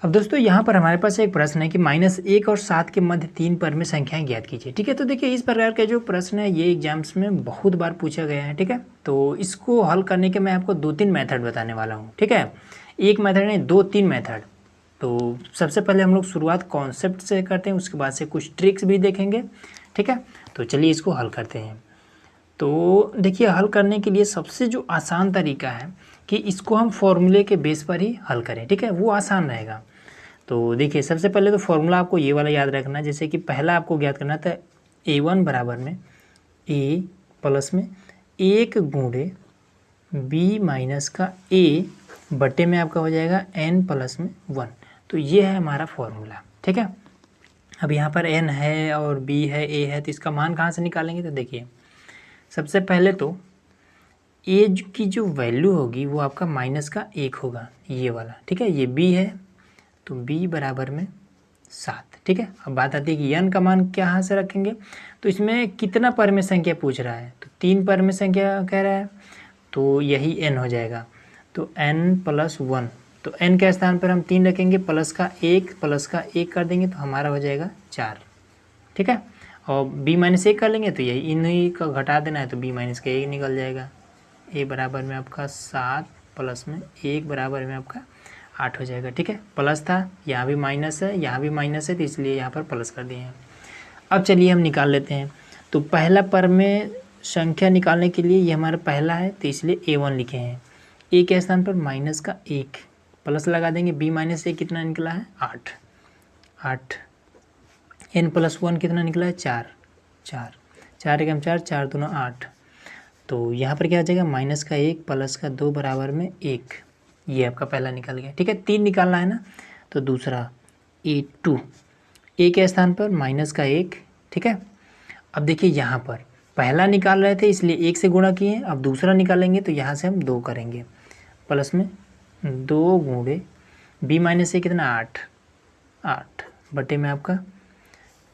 अब दोस्तों यहाँ पर हमारे पास एक प्रश्न है कि -1 और 7 के मध्य 3 पर में संख्याएं ज्ञात कीजिए। ठीक है, तो देखिए इस प्रकार का जो प्रश्न है ये एग्जाम्स में बहुत बार पूछा गया है। ठीक है, तो इसको हल करने के मैं आपको 2-3 मेथड बताने वाला हूँ। ठीक है, एक मेथड नहीं 2-3 मेथड। तो सबसे पहले हम लोग शुरुआत कॉन्सेप्ट से करते हैं, उसके बाद से कुछ ट्रिक्स भी देखेंगे। ठीक है, तो चलिए इसको हल करते हैं। तो देखिए हल करने के लिए सबसे जो आसान तरीका है कि इसको हम फॉर्मूले के बेस पर ही हल करें। ठीक है, वो आसान रहेगा। तो देखिए सबसे पहले तो फॉर्मूला आपको ये वाला याद रखना है, जैसे कि पहला आपको ज्ञात करना था A1 बराबर में A प्लस में 1 गुणे B माइनस का A बटे में आपका हो जाएगा N प्लस में 1। तो ये है हमारा फॉर्मूला। ठीक है, अब यहाँ पर N है और B है A है, तो इसका मान कहाँ से निकालेंगे? तो देखिए सबसे पहले तो A की जो वैल्यू होगी वो आपका माइनस का 1 होगा, ये वाला। ठीक है, ये B है तो B बराबर में 7। ठीक है, अब बात आती है कि n का मान कहाँ से रखेंगे। तो इसमें कितना परमेय संख्या पूछ रहा है, तो 3 परमेय संख्या कह रहा है, तो यही n हो जाएगा। तो n प्लस 1, तो n के स्थान पर हम 3 रखेंगे, प्लस का 1 कर देंगे तो हमारा हो जाएगा 4। ठीक है, और b माइनस 1 कर लेंगे तो यही इन्हीं का घटा देना है, तो b माइनस का 1 निकल जाएगा। a बराबर में आपका 7 प्लस में 1 बराबर में आपका 8 हो जाएगा। ठीक है, प्लस था, यहाँ भी माइनस है, यहाँ भी माइनस है, तो इसलिए यहाँ पर प्लस कर दिए हैं। अब चलिए हम निकाल लेते हैं। तो पहला परमेय संख्या निकालने के लिए ये हमारा पहला है, तो इसलिए A1 लिखे हैं। A के स्थान पर माइनस का 1 प्लस लगा देंगे, B माइनस 1 कितना निकला है 8। N प्लस 1 कितना निकला है 4 एकम 4, 4 दूना 8। तो यहाँ पर क्या आ जाएगा माइनस का 1 प्लस का 2 बराबर में 1। ये आपका पहला निकल गया। ठीक है, 3 निकालना है ना, तो दूसरा A2, A के स्थान पर माइनस का 1। ठीक है, अब देखिए यहाँ पर पहला निकाल रहे थे इसलिए 1 से गुणा किए, अब दूसरा निकालेंगे तो यहाँ से हम 2 करेंगे, प्लस में 2 गुणे B माइनस 1 कितना 8 बटे में आपका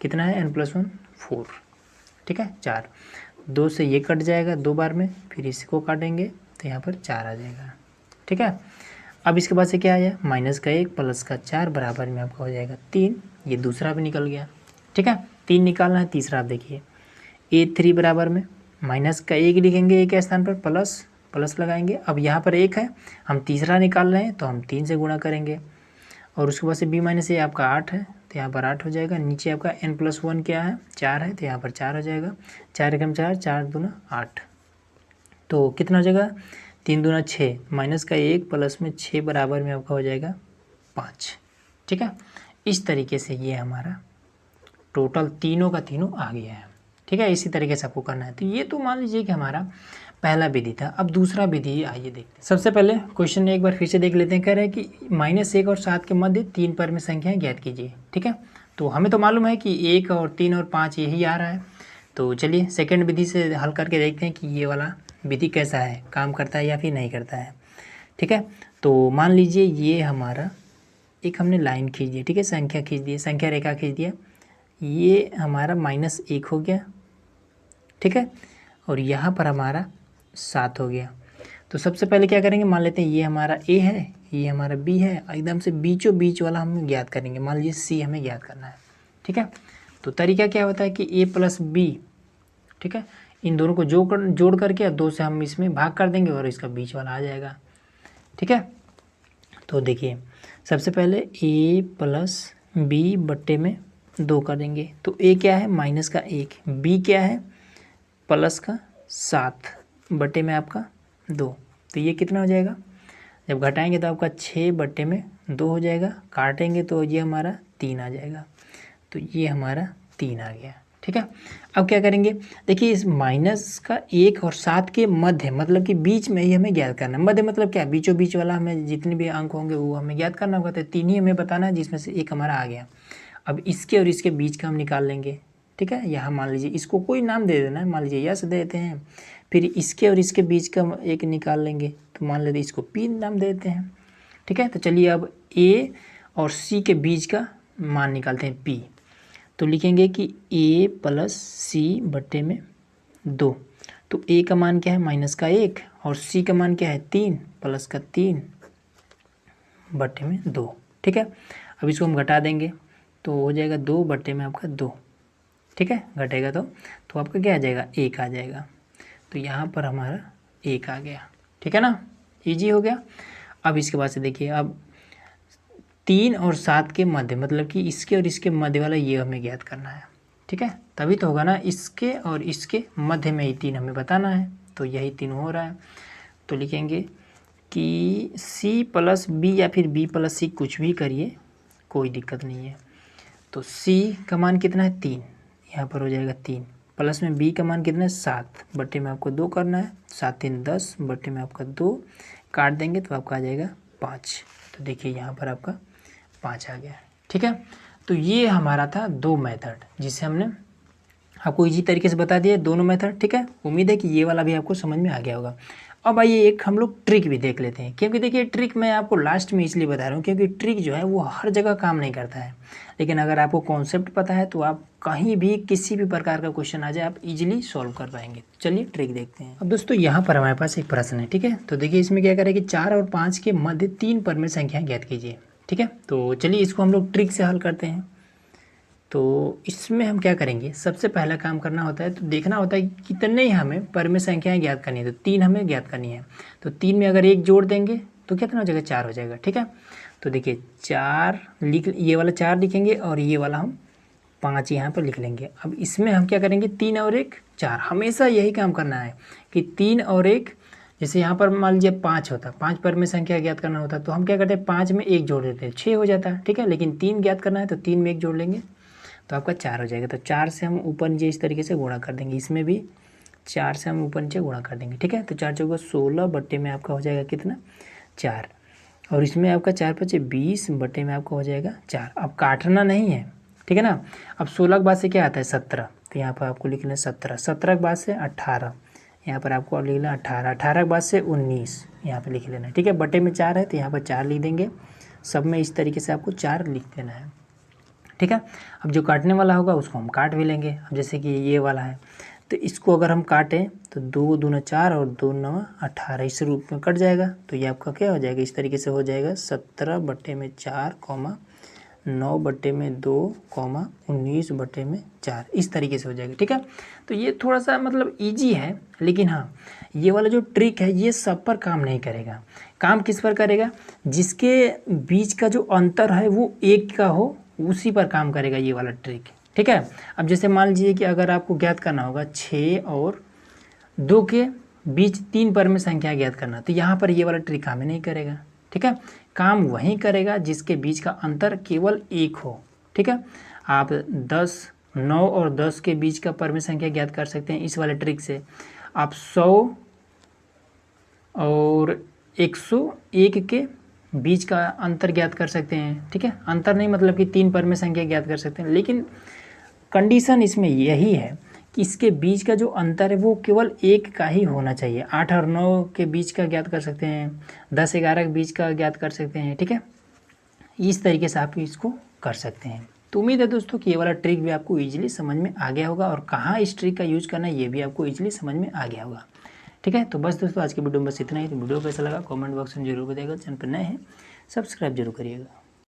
कितना है n प्लस 1 4। ठीक है, 4, 2 से ये कट जाएगा 2 बार में, फिर इसको काटेंगे तो यहाँ पर 4 आ जाएगा। ठीक है, अब इसके बाद से क्या आया माइनस का 1 प्लस का 4 बराबर में आपका हो जाएगा 3। ये दूसरा भी निकल गया। ठीक है, 3 निकालना है, तीसरा आप देखिए A3 बराबर में माइनस का 1 लिखेंगे A के स्थान पर, प्लस लगाएंगे। अब यहाँ पर 1 है, हम तीसरा निकाल रहे हैं तो हम 3 से गुणा करेंगे, और उसके बाद से B माइनस A आपका 8 है, तो यहाँ पर 8 हो जाएगा। नीचे आपका n प्लस 1 क्या है 4 है, तो यहाँ पर 4 हो जाएगा। 4 एकम 4, 4 दूना 8, तो कितना हो जाएगा 3 दूना 6, माइनस का 1 प्लस में 6 बराबर में आपका हो जाएगा 5। ठीक है, इस तरीके से ये हमारा टोटल तीनों का तीनों आ गया है। ठीक है, इसी तरीके से आपको करना है। तो ये तो मान लीजिए कि हमारा पहला विधि था। अब दूसरा विधि आइए देखते हैं। सबसे पहले क्वेश्चन एक बार फिर से देख लेते हैं। कह रहे हैं कि -1 और 7 के मध्य 3 परमेय संख्याएं ज्ञात कीजिए। ठीक है, तो हमें तो मालूम है कि 1 और 3 और 5 यही आ रहा है। तो चलिए सेकेंड विधि से हल करके देखते हैं कि ये वाला विधि कैसा है, काम करता है या फिर नहीं करता है। ठीक है, तो मान लीजिए ये हमारा एक हमने लाइन खींच दी। ठीक है, संख्या खींच दी, संख्या रेखा खींच दिया, ये हमारा -1 हो गया। ठीक है, और यहाँ पर हमारा 7 हो गया। तो सबसे पहले क्या करेंगे, मान लेते हैं ये हमारा A है, ये हमारा B है, एकदम से बीचों बीच वाला हम ज्ञात करेंगे। मान लीजिए C हमें ज्ञात करना है। ठीक है, तो तरीका क्या होता है कि A प्लस B, ठीक है, इन दोनों को जोड़ करके 2 से हम इसमें भाग कर देंगे और इसका बीच वाला आ जाएगा। ठीक है, तो देखिए सबसे पहले A प्लस B बट्टे में 2 कर देंगे। तो A क्या है माइनस का 1, B क्या है प्लस का 7 बटे में आपका 2। तो ये कितना हो जाएगा, जब घटाएंगे तो आपका 6 बटे में 2 हो जाएगा, काटेंगे तो ये हमारा 3 आ जाएगा। तो ये हमारा 3 आ गया। ठीक है, अब क्या करेंगे, देखिए इस माइनस का 1 और 7 के मध्य मतलब कि बीच में ही हमें ज्ञात करना है। मध्य मतलब क्या, बीचों बीच वाला हमें जितने भी अंक होंगे वो हमें ज्ञात करना होगा। तो 3 ही हमें बताना है, जिसमें से एक हमारा आ गया। अब इसके और इसके बीच का हम निकाल लेंगे। ठीक है, यहाँ मान लीजिए इसको कोई नाम दे देना है, मान लीजिए यस देते हैं। फिर इसके और इसके बीच का एक निकाल लेंगे, तो मान लेते इसको P नाम देते हैं। ठीक है, तो चलिए अब A और C के बीच का मान निकालते हैं P। तो लिखेंगे कि A प्लस C बट्टे में 2। तो A का मान क्या है माइनस का 1 और C का मान क्या है 3 प्लस का 3 बट्टे में 2। ठीक है। अब इसको हम घटा देंगे तो हो जाएगा 2 बटे में आपका 2, ठीक है, घटेगा तो आपका क्या आ जाएगा, 1 आ जाएगा। तो यहाँ पर हमारा 1 आ गया, ठीक है ना, ईजी हो गया। अब इसके बाद से देखिए, अब 3 और 7 के मध्य, मतलब कि इसके और इसके मध्य वाला ये हमें ज्ञात करना है, ठीक है, तभी तो होगा ना, इसके और इसके मध्य में ही 3 हमें बताना है, तो यही 3 हो रहा है। तो लिखेंगे कि C प्लस B या फिर B प्लस C, कुछ भी करिए कोई दिक्कत नहीं है। तो C का मान कितना है, 3, यहाँ पर हो जाएगा 3, प्लस में B का मान कितना है, 7 बटे में आपको 2 करना है, 7 3 10 बटे में आपका 2, काट देंगे तो आपका आ जाएगा 5। तो देखिए यहाँ पर आपका 5 आ गया, ठीक है। तो ये हमारा था 2 मेथड, जिसे हमने आपको इजी तरीके से बता दिया दोनों मेथड, ठीक है। उम्मीद है कि ये वाला भी आपको समझ में आ गया होगा। अब आइए एक हम लोग ट्रिक भी देख लेते हैं, क्योंकि देखिए ट्रिक मैं आपको लास्ट में इसलिए बता रहा हूँ क्योंकि ट्रिक जो है वो हर जगह काम नहीं करता है, लेकिन अगर आपको कॉन्सेप्ट पता है तो आप कहीं भी किसी भी प्रकार का क्वेश्चन आ जाए आप इजीली सॉल्व कर पाएंगे। चलिए ट्रिक देखते हैं। अब दोस्तों यहाँ पर हमारे पास एक प्रश्न है, ठीक है। तो देखिए इसमें क्या करें कि 4 और 5 के मध्य 3 परमेय संख्या ज्ञात कीजिए, ठीक है। तो चलिए इसको हम लोग ट्रिक से हल करते हैं। तो इसमें हम क्या करेंगे, सबसे पहला काम करना होता है, तो देखना होता है कि कितने ही हमें परमेय संख्याएं ज्ञात करनी है। तो 3 हमें ज्ञात करनी है, तो 3 में अगर 1 जोड़ देंगे तो कितना हो जाएगा, 4 हो जाएगा, ठीक है। तो देखिए 4 लिख, ये वाला 4 लिखेंगे और ये वाला हम 5 यहाँ पर लिख लेंगे। अब इसमें हम क्या करेंगे, 3 और 1 4, हमेशा यही काम करना है कि 3 और 1, जैसे यहाँ पर मान लीजिए 5 होता, 5 परमेय संख्या ज्ञात करना होता तो हम क्या करते हैं, 5 में 1 जोड़ देते हैं, 6 हो जाता है, ठीक है। लेकिन 3 ज्ञात करना है तो 3 में 1 जोड़ लेंगे तो आपका 4 हो जाएगा। तो 4 से हम ऊपर नीचे इस तरीके से गुणा कर देंगे, इसमें भी 4 से हम ऊपर नीचे गुणा कर देंगे, ठीक है। तो 4 चौका 16 बटे में आपका हो जाएगा कितना, 4, और इसमें आपका 4 5 20 बटे में आपका हो जाएगा 4। अब काटना नहीं है, ठीक है ना। अब 16 के बाद से क्या आता है, 17, तो यहाँ पर आपको लिख लेना 17, 17 के बाद से 18, यहाँ पर आपको लिख लेना 18, 18 के बाद से 19 यहाँ पर लिख लेना, ठीक है। बटे में 4 है तो यहाँ पर 4 लिख देंगे, सब में इस तरीके से आपको 4 लिख देना है, ठीक है। अब जो काटने वाला होगा उसको हम काट भी लेंगे। अब जैसे कि ये वाला है तो इसको अगर हम काटें तो 2 दूना 4 और 2 9 18 इस रूप में कट जाएगा। तो ये आपका क्या हो जाएगा, इस तरीके से हो जाएगा 17 बटे में 4 9 बटे में 2 19 बटे में 4, इस तरीके से हो जाएगा, ठीक है। तो ये थोड़ा सा मतलब ईजी है, लेकिन हाँ ये वाला जो ट्रिक है ये सब पर काम नहीं करेगा। काम किस पर करेगा, जिसके बीच का जो अंतर है वो 1 का हो, उसी पर काम करेगा ये वाला ट्रिक, ठीक है। अब जैसे मान लीजिए कि अगर आपको ज्ञात करना होगा 6 और 2 के बीच 3 परमेय संख्या ज्ञात करना, तो यहाँ पर ये वाला ट्रिक काम ही नहीं करेगा, ठीक है। काम वहीं करेगा जिसके बीच का अंतर केवल 1 हो, ठीक है। आप 10 9 और 10 के बीच का परमेय संख्या ज्ञात कर सकते हैं इस वाले ट्रिक से। आप 100 और 101 के बीच का अंतर ज्ञात कर सकते हैं, ठीक है। अंतर नहीं मतलब कि 3 परमेय संख्या ज्ञात कर सकते हैं, लेकिन कंडीशन इसमें यही है कि इसके बीच का जो अंतर है वो केवल 1 का ही होना चाहिए। 8 और 9 के बीच का ज्ञात कर सकते हैं, 10 11 के बीच का ज्ञात कर सकते हैं, ठीक है। इस तरीके से आप इसको कर सकते हैं। तो उम्मीद है दोस्तों कि ये वाला ट्रिक भी आपको ईजिली समझ में आ गया होगा, और कहाँ इस ट्रिक का यूज करना है ये भी आपको ईजिली समझ में आ गया होगा, ठीक है। तो बस दोस्तों आज की वीडियो में बस इतना ही। तो वीडियो कैसा लगा कमेंट बॉक्स में जरूर बताइएगा, चैनल पर नए हैं सब्सक्राइब जरूर करिएगा।